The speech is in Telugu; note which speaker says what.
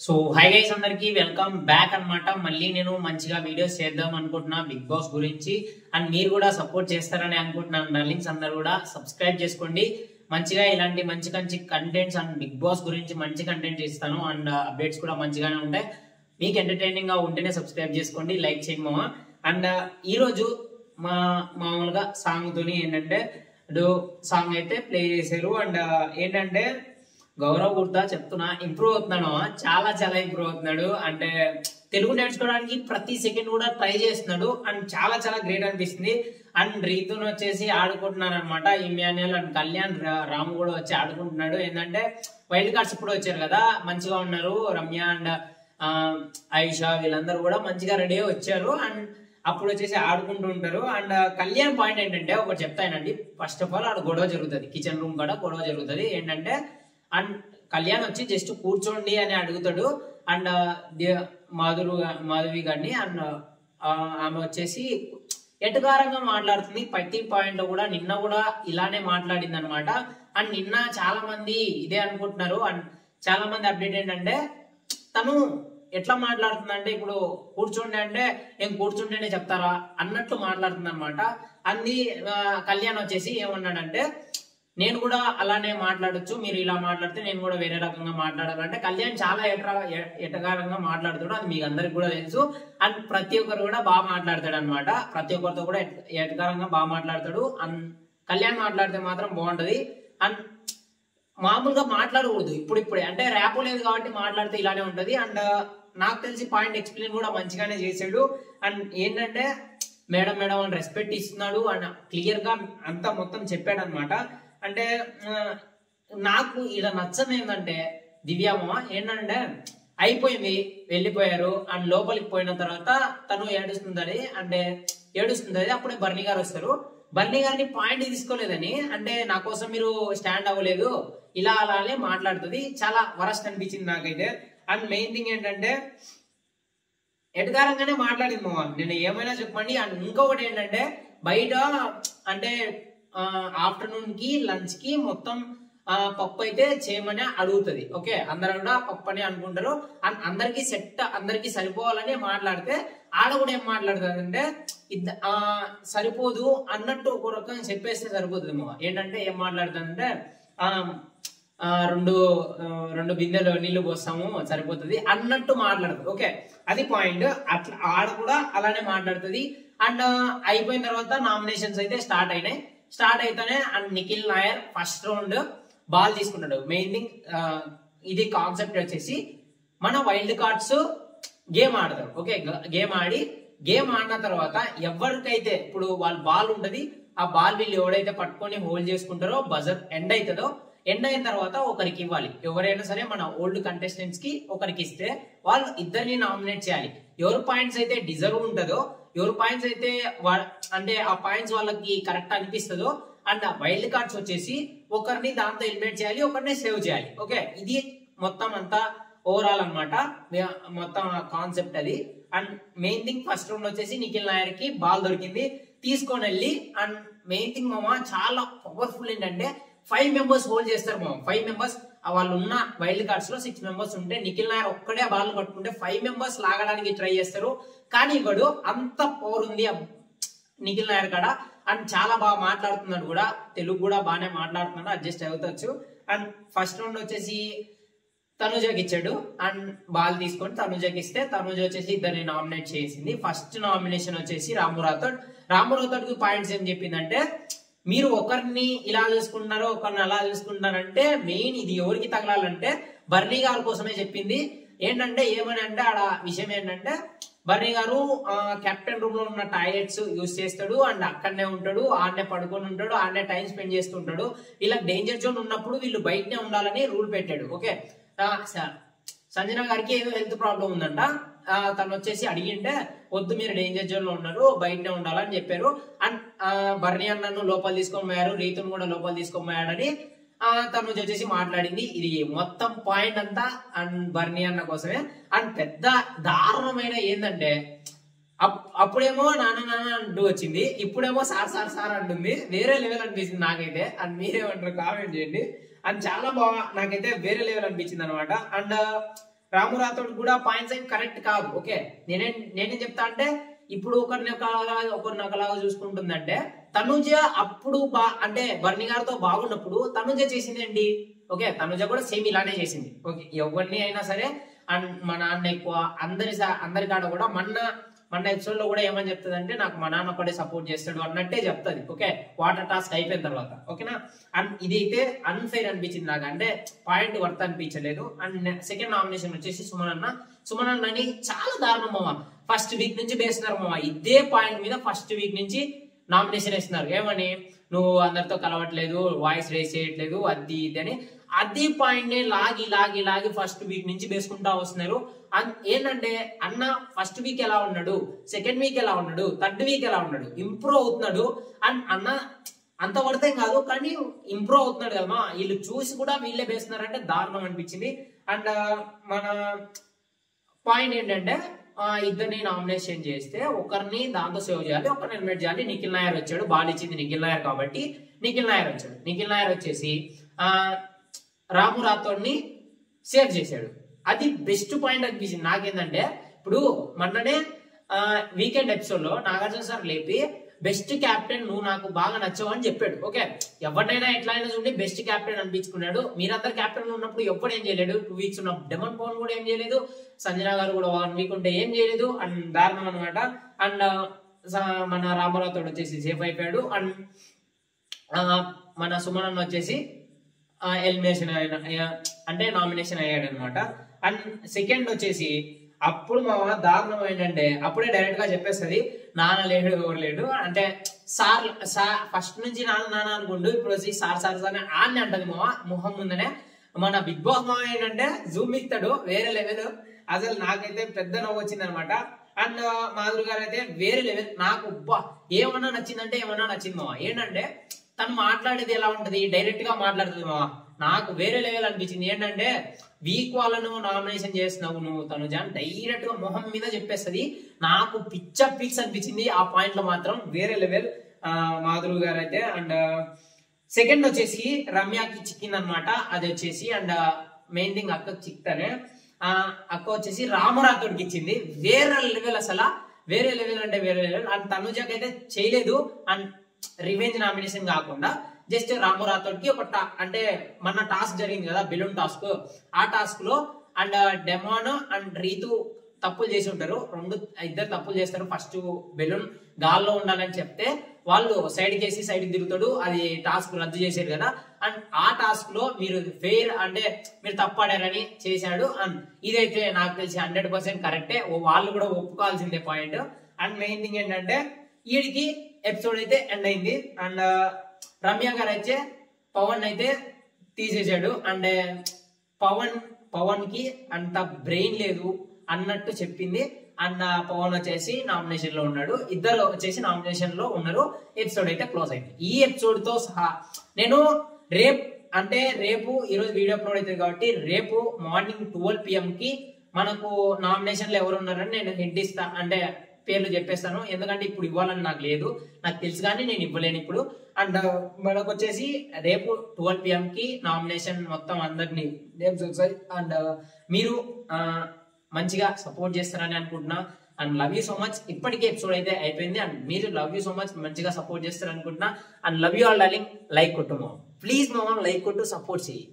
Speaker 1: సో హై గైస్ అందరికి వెల్కమ్ బ్యాక్ అన్నమాట. మళ్ళీ నేను మంచిగా వీడియోస్ చేద్దాం అనుకుంటున్నా బిగ్ బాస్ గురించి. అండ్ మీరు కూడా సపోర్ట్ చేస్తారని అనుకుంటున్నాను. డార్లింగ్స్ అందరూ కూడా సబ్స్క్రైబ్ చేసుకోండి. మంచిగా ఇలాంటి మంచి మంచి కంటెంట్స్ అండ్ బిగ్ బాస్ గురించి మంచి కంటెంట్ ఇస్తాను. అండ్ అప్డేట్స్ కూడా మంచిగానే ఉంటాయి. మీకు ఎంటర్టైనింగ్ గా ఉంటేనే సబ్స్క్రైబ్ చేసుకోండి, లైక్ చేయండి. అండ్ ఈ రోజు మామూలుగా సాంగ్ తోని ఏంటంటే సాంగ్ అయితే ప్లే చేశారు. అండ్ ఏంటంటే గౌరవ్ గుర్తా చెప్తున్నా, ఇంప్రూవ్ అవుతున్నాడు, చాలా చాలా ఇంప్రూవ్ అవుతున్నాడు. అంటే తెలుగు నేర్చుకోవడానికి ప్రతి సెకండ్ కూడా ట్రై చేస్తున్నాడు. అండ్ చాలా చాలా గ్రేట్ అనిపిస్తుంది. అండ్ రీతును వచ్చేసి ఆడుకుంటున్నారు అనమాట. ఇమాన్యుయల్ అండ్ కళ్యాణ్ రాము కూడా వచ్చి ఆడుకుంటున్నాడు. ఏంటంటే వైల్డ్ కార్డ్స్ ఇప్పుడు వచ్చారు కదా, మంచిగా ఉన్నారు. రమ్య అండ్ ఆయిషా వీళ్ళందరూ కూడా మంచిగా రెడీ వచ్చారు. అండ్ అప్పుడు వచ్చేసి ఆడుకుంటూ ఉంటారు. అండ్ కళ్యాణ్ పాయింట్ ఏంటంటే ఒకటి చెప్తానండి. ఫస్ట్ ఆఫ్ ఆల్ ఆడ గొడవ జరుగుతుంది, కిచెన్ రూమ్ కూడా గొడవ జరుగుతుంది. ఏంటంటే అండ్ కళ్యాణ్ వచ్చి జస్ట్ కూర్చోండి అని అడుగుతాడు. అండ్ మాధవి గారిని. అండ్ ఆమె వచ్చేసి ఎటకారంగా మాట్లాడుతుంది. ప్రతి పాయింట్ లో కూడా నిన్న కూడా ఇలానే మాట్లాడింది అనమాట. అండ్ నిన్న చాలా మంది ఇదే అనుకుంటున్నారు. అండ్ చాలా మంది అప్డేట్ ఏంటంటే తను ఎట్లా మాట్లాడుతుంది అంటే, ఇప్పుడు కూర్చోండి అంటే ఏం కూర్చుంటేనే చెప్తారా అన్నట్లు మాట్లాడుతుంది అనమాట. అంది కళ్యాణ్ వచ్చేసి ఏమన్నాడంటే, నేను కూడా అలానే మాట్లాడొచ్చు, మీరు ఇలా మాట్లాడితే నేను కూడా వేరే రకంగా మాట్లాడాలంటే కళ్యాణ్ చాలా ఎటకారంగా మాట్లాడుతాడు. అది మీకు అందరికి కూడా తెలుసు. అండ్ ప్రతి ఒక్కరు కూడా బాగా మాట్లాడతాడు అనమాట. ప్రతి ఒక్కరితో కూడా ఎటకారంగా బాగా మాట్లాడతాడు. అండ్ కళ్యాణ్ మాట్లాడితే మాత్రం బాగుంటది. అండ్ మామూలుగా మాట్లాడకూడదు ఇప్పుడిప్పుడే, అంటే ర్యాప్ లేదు కాబట్టి మాట్లాడితే ఇలానే ఉంటది. అండ్ నాకు తెలిసి పాయింట్ ఎక్స్ప్లెయిన్ కూడా మంచిగానే చేసాడు. అండ్ ఏంటంటే మేడం మేడం అని రెస్పెక్ట్ ఇస్తున్నాడు. అండ్ క్లియర్ గా అంతా మొత్తం చెప్పాడు అనమాట. అంటే నాకు ఇలా నచ్చని ఏంటంటే దివ్యామ్మ ఏంటంటే అయిపోయింది, వెళ్ళిపోయారు. అండ్ లోపలికి పోయిన తర్వాత తను ఏడుస్తుంది. అప్పుడే బర్నీ గారు వస్తారు. బర్నీ గారిని పాయింట్ తీసుకోలేదని, అంటే నా కోసం మీరు స్టాండ్ అవ్వలేదు, ఇలా అలానే మాట్లాడుతుంది. చాలా వరస్ట్ అనిపించింది నాకైతే. అండ్ మెయిన్ థింగ్ ఏంటంటే ఎటకారంగానే మాట్లాడింది మామ, నేను ఏమైనా చెప్పండి. అండ్ ఇంకొకటి ఏంటంటే బయట అంటే ఆఫ్టర్నూన్ కి లంచ్ కి మొత్తం పప్పు అయితే చేయమని అడుగుతుంది. ఓకే, అందరూ కూడా పప్పు అని అనుకుంటారు. అందరికి సెట్, అందరికి సరిపోవాలని మాట్లాడితే ఆడ కూడా ఏం మాట్లాడుతుంది అంటే సరిపోదు అన్నట్టు ఒక రకంగా చెప్పేస్తే సరిపోతుంది మామ. ఏంటంటే ఏం మాట్లాడుతుందంటే రెండు బిందెలు నీళ్లు పోస్తాము సరిపోతుంది అన్నట్టు మాట్లాడుతుంది. ఓకే, అది పాయింట్. అట్లా ఆడ కూడా అలానే మాట్లాడుతుంది. అండ్ అయిపోయిన తర్వాత నామినేషన్స్ అయితే స్టార్ట్ అయినాయి. స్టార్ట్ అయితేనే and Nikhil Nair first round ball తీసుకున్నాడు. మెయిన్ థింగ్ ఇది కాన్సెప్ట్ వచ్చేసి మన వైల్డ్ కార్డ్స్ గేమ్ ఆడతారు. ఓకే, గేమ్ ఆడిన తర్వాత ఎవరికైతే ఇప్పుడు వాళ్ళ బాల్ ఉంటది, ఆ బాల్ వీళ్ళు ఎవడైతే పట్టుకొని హోల్డ్ చేసుకుంటారో బజర్ ఎండ్ అవుతుందో, ఎండ్ అయిన తర్వాత ఒకరికి ఇవ్వాలి. ఎవరైనా సరే మన ఓల్డ్ కంటెస్టెంట్స్ కి ఒకరికి ఇస్తే వాళ్ళు ఇద్దరిని నామినేట్ చేయాలి. ఎవరు పాయింట్స్ అయితే డిజర్వ్ ఉంటుందో, ఎవరు పాయింట్స్ అయితే అంటే ఆ పాయింట్స్ వాళ్ళకి కరెక్ట్ అనిపిస్తుందో, అండ్ వైల్డ్ కార్డ్స్ వచ్చేసి ఒకరిని దాంతో ఎలిమినేట్ చేయాలి, ఒకరిని సేవ్ చేయాలి. ఓకే, ఇది మొత్తం అంతా ఓవరాల్ అనమాట, మొత్తం కాన్సెప్ట్ అది. And main thing first round వచ్చేసి నిఖిల్ నాయర్ కి బాల్ దొరికింది, తీసుకొని వెళ్ళి. అండ్ మెయిన్ థింగ్ మామ చాలా పవర్ఫుల్ ఏంటంటే 5 మెంబర్స్ హోల్డ్ చేస్తారు మామ. 5 మెంబర్స్ వాళ్ళు ఉన్న వైల్డ్ కార్డ్స్ లో 6 మెంబర్స్ ఉంటే నిఖిల్ నాయర్ ఒక్కడే బాల్ పట్టుకుంటే 5 మెంబర్స్ లాగడానికి ట్రై చేస్తారు. కానీ ఇవ్వడు, అంత పవర్ ఉంది నిఖిల్ నాయర్ కాడ. అండ్ చాలా బాగా మాట్లాడుతున్నాడు కూడా, తెలుగు కూడా బాగానే మాట్లాడుతున్నాడు, అడ్జస్ట్ అవుతాచ్చు. అండ్ ఫస్ట్ రౌండ్ వచ్చేసి తనుజకి ఇచ్చాడు. అండ్ బాల్ తీసుకొని తనుజకి ఇస్తే తనుజ వచ్చేసి ఇద్దరిని నామినేట్ చేసింది. ఫస్ట్ నామినేషన్ వచ్చేసి రాము రాథోడ్ కి పాయింట్స్ ఏం చెప్పిందంటే, మీరు ఒకరిని ఇలా చూసుకుంటున్నారో ఒకరిని అలా చూసుకుంటున్నారంటే మెయిన్ ఇది ఎవరికి తగలాలంటే బర్నీ గారి కోసమే చెప్పింది. ఏంటంటే ఏమని అంటే ఆడ విషయం ఏంటంటే బర్నీ గారు కెప్టెన్ రూమ్ లో ఉన్న టాయిలెట్స్ యూజ్ చేస్తాడు. అండ్ అక్కడనే ఉంటాడు, ఆడనే పడుకొని ఉంటాడు, ఆడనే టైం స్పెండ్ చేస్తుంటాడు. ఇలా డేంజర్ జోన్ ఉన్నప్పుడు వీళ్ళు బయటనే ఉండాలని రూల్ పెట్టాడు. ఓకే, సంజన గారికి ఏదో హెల్త్ ప్రాబ్లం ఉందంట. తను వచ్చేసి అడిగింటే వద్దు, మీరు డేంజర్ జోన్ లో ఉన్నారు, బయటనే ఉండాలని చెప్పారు. అండ్ బర్నీ అన్నను లోపల తీసుకొని పోయారు, రీతును కూడా లోపల తీసుకొని పోయాడని తను వచ్చేసి మాట్లాడింది. ఇది మొత్తం పాయింట్ అంతా అండ్ బర్నీ అన్న కోసమే. అండ్ పెద్ద దారుణమైన ఏంటంటే అప్పుడేమో నాన్న అంటూ వచ్చింది, ఇప్పుడేమో సార్ అంటుంది. వేరే లెవెల్ అనిపించింది నాకైతే. అండ్ మీరేమంటారు కామెంట్ చేయండి. అండ్ చాలా బాగా నాకైతే వేరే లెవెల్ అనిపించింది అనమాట. అండ్ రాము రాథోడ్ కూడా పాయింట్స్ ఏం కరెక్ట్ కాదు. ఓకే, నేనేం చెప్తా అంటే ఇప్పుడు ఒకరిని ఒకలాగా చూసుకుంటుందంటే తనుజ అప్పుడు అంటే బర్ని గారితో బాగున్నప్పుడు తనుజ చేసింది ఏంటి? ఓకే, తనుజ కూడా సేమ్ ఇలానే చేసింది. ఓకే, ఎవరిని అయినా సరే మా నాన్న ఎక్కువ అందరి కాడ కూడా మన ఎపిసోడ్ లో కూడా ఏమని చెప్తుంది అంటే నాకు మా నాన్న ఒకటే సపోర్ట్ చేస్తాడు అన్నట్టే చెప్తుంది. ఓకే, వాటర్ టాస్క్ అయిపోయిన తర్వాత. ఓకేనా, అండ్ ఇదైతే అన్ఫెయిర్ అనిపించింది నాకు, అంటే పాయింట్ వర్త్ అనిపించలేదు. అండ్ సెకండ్ నామినేషన్ వచ్చేసి సుమన్ అన్నని చాలా దారుణం మామ. ఫస్ట్ వీక్ నుంచి వేస్తున్నారు మామ, ఇదే పాయింట్ మీద ఫస్ట్ వీక్ నుంచి నామినేషన్ వేస్తున్నారు. ఏమని, నువ్వు అందరితో కలవట్లేదు, వాయిస్ రేస్ చేయట్లేదు, అది ఇది అని అదే పాయింట్ నే లాగి ఫస్ట్ వీక్ నుంచి వేసుకుంటా వస్తున్నారు. ఏంటంటే అన్న ఫస్ట్ వీక్ ఎలా ఉన్నాడు, సెకండ్ వీక్ ఎలా ఉన్నాడు, థర్డ్ వీక్ ఎలా ఉన్నాడు, ఇంప్రూవ్ అవుతున్నాడు. అండ్ అన్న అంత వర్తం కాదు కానీ ఇంప్రూవ్ అవుతున్నాడు కదా, వీళ్ళు చూసి కూడా వీళ్ళే వేస్తున్నారంటే దారుణం అనిపించింది. అండ్ మన పాయింట్ ఏంటంటే ఇద్దరిని నామినేషన్ చేస్తే ఒకరిని దాంతో సేవ్ చేయాలి, ఒకరిని ఎలిమినేట్ చేయాలి. నిఖిల్ నాయర్ వచ్చాడు, బాల్ ఇచ్చింది నిఖిల్ నాయర్ కాబట్టి నిఖిల్ నాయర్ వచ్చాడు. నిఖిల్ నాయర్ వచ్చేసి రాము రాథోడ్ని సేవ్ చేశాడు. అది బెస్ట్ పాయింట్ అనిపించింది నాకేంటంటే, ఇప్పుడు మొన్ననే వీకెండ్ ఎపిసోడ్ లో నాగార్జున సార్ లేపి బెస్ట్ క్యాప్టెన్ నువ్వు నాకు బాగా నచ్చావు అని చెప్పాడు. ఓకే, ఎవరినైనా ఎట్లయినా చూడండి బెస్ట్ క్యాప్టెన్ అనిపించుకున్నాడు. మీరందరు క్యాప్టెన్ ఉన్నప్పుడు ఎప్పుడు ఏం చేయలేడు, 2 వీక్స్ ఉన్నప్పుడు డెమన్ పవన్ కూడా ఏం చేయలేదు, సంజన గారు కూడా 1 వీక్ ఉంటే ఏం చేయలేదు. అండ్ దారుణం అనమాట. అండ్ మన రామారావుతో వచ్చేసి సేఫ్ అయిపోయాడు. అండ్ మన సుమన్ అన్న వచ్చేసి ఎలిమినేషన్ అంటే నామినేషన్ అయ్యాడు అనమాట. అండ్ సెకండ్ వచ్చేసి అప్పుడు మా దారుణం ఏంటంటే అప్పుడే డైరెక్ట్ గా చెప్పేస్తుంది నాన్న లేడు ఎవరు లేడు అంటే సార్ ఫస్ట్ నుంచి నాన్న అనుకుంటూ ఇప్పుడు వచ్చి సార్ అని ఆన్ని అంటది మా మొహం ముందనే. మన బిగ్ బాస్ మా ఏంటంటే జూమ్ ఇస్తాడు వేరే లెవెల్, అసలు నాకైతే పెద్ద నవ్వు వచ్చింది అనమాట. అండ్ మాధురి గారు అయితే వేరే లెవెల్. నాకు ఏమన్నా నచ్చిందంటే ఏమన్నా నచ్చింది మావా. ఏంటంటే తను మాట్లాడేది ఎలా ఉంటది, డైరెక్ట్ గా మాట్లాడుతుంది మావా, నాకు వేరే లెవెల్ అనిపించింది. ఏంటంటే వీక్ వాళ్ళను నామినేషన్ చేస్తున్నావు నువ్వు తనుజ డైరెక్ట్ గా మొహం మీద చెప్పేస్తుంది. నాకు పిక్స్ అనిపించింది ఆ పాయింట్ లో మాత్రం వేరే లెవెల్ మాధురి గారు అయితే. అండ్ సెకండ్ వచ్చేసి రమ్యకి చిక్కింది అనమాట, అది వచ్చేసి. అండ్ మెయిన్ థింగ్ అక్కకి చిక్తానే, అక్క వచ్చేసి రామరాథోడ్కి ఇచ్చింది. వేరే లెవెల్, అసలు వేరే లెవెల్ అంటే వేరే లెవెల్. అండ్ తనుజకి అయితే చేయలేదు. అండ్ రివెంజ్ నామినేషన్ కాకుండా జస్ట్ రాము రాథోడ్కి ఒక అంటే మన టాస్క్ జరిగింది కదా బెలూన్ టాస్క్, ఆ టాస్క్ లో అండ్ డెమాన్ అండ్ రీతు తప్పులు చేసి ఉంటారు, ఇద్దరు తప్పులు చేస్తారు. ఫస్ట్ బెలూన్ గాల్లో ఉండాలని చెప్తే వాళ్ళు సైడ్ కేసి సైడ్ తిరుగుతాడు, అది టాస్క్ రద్దు చేశారు కదా. అండ్ ఆ టాస్క్ లో మీరు ఫెయిర్ అంటే మీరు తప్పాడారని చేశాడు. అండ్ ఇదైతే నాకు తెలిసి 100% కరెక్టే, వాళ్ళు కూడా ఒప్పుకోవాల్సిందే పాయింట్. అండ్ మెయిన్ థింగ్ ఏంటంటే వీడికి ఎపిసోడ్ అయితే ఎండ్ అయింది. అండ్ రమ్య గారు అయితే పవన్ అయితే తీసేసాడు. అండ్ పవన్ కి అంత బ్రెయిన్ లేదు అన్నట్టు చెప్పింది. అండ్ పవన్ వచ్చేసి నామినేషన్ లో ఉన్నాడు, ఇద్దరు వచ్చేసి నామినేషన్ లో ఉన్నారు. ఎపిసోడ్ అయితే క్లోజ్ అయింది. ఈ ఎపిసోడ్ తో సహా నేను రేపు ఈరోజు వీడియో అప్లోడ్ అవుతుంది కాబట్టి రేపు మార్నింగ్ 12 PM కి మనకు నామినేషన్ లో ఎవరు ఉన్నారని నేను హింట్ ఇస్తా, అంటే పేర్లు చెప్పేస్తాను. ఎందుకంటే ఇప్పుడు ఇవ్వాలని నాకు లేదు, నాకు తెలుసు కానీ నేను ఇవ్వలేను ఇప్పుడు. అండ్ మనకు వచ్చేసి రేపు 12 PM కి నామినేషన్ మొత్తం అందరినీ నేమ్స్ వచ్చాయి. అండ్ మీరు మంచిగా సపోర్ట్ చేస్తారని అనుకుంటున్నా. And love you so much. ఇప్పటికే ఎపిసోడ్ అయితే అయిపోయింది. అండ్ మీరు లవ్ యూ సో మచ్ మంచిగా సపోర్ట్ చేస్తారు అనుకుంటున్నా. And love you all darling. Like కొట్టు మామ, ప్లీజ్ మామ లైక్ కొట్టు, సపోర్ట్ చేయి.